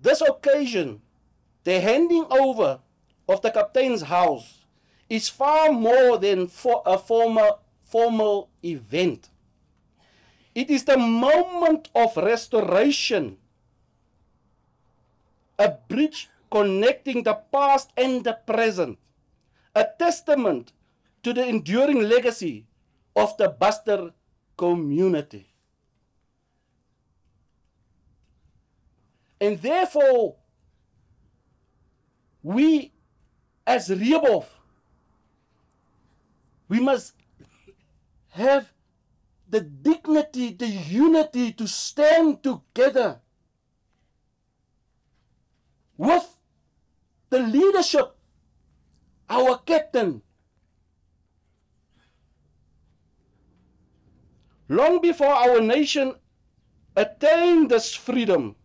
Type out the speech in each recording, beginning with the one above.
this occasion, the handing over of the captain's house is far more than for a formal event. It is the moment of restoration, a bridge connecting the past and the present, a testament to the enduring legacy of the Buster community. And therefore, we as Rehoboth, we must have the dignity, the unity to stand together with the leadership, our captain. Long before our nation attained this freedom,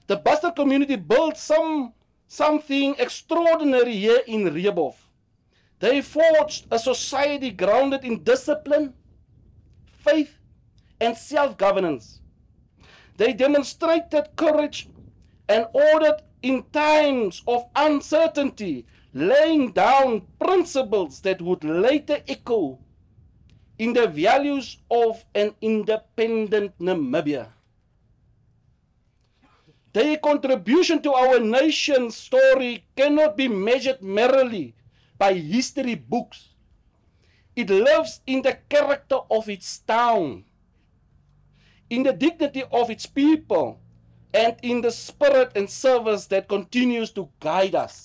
the Buster community built something extraordinary here in Rehoboth. They forged a society grounded in discipline, faith, and self-governance. They demonstrated courage and order in times of uncertainty, laying down principles that would later echo in the values of an independent Namibia. Their contribution to our nation's story cannot be measured merely by history books. It lives in the character of its town, in the dignity of its people, and in the spirit and service that continues to guide us.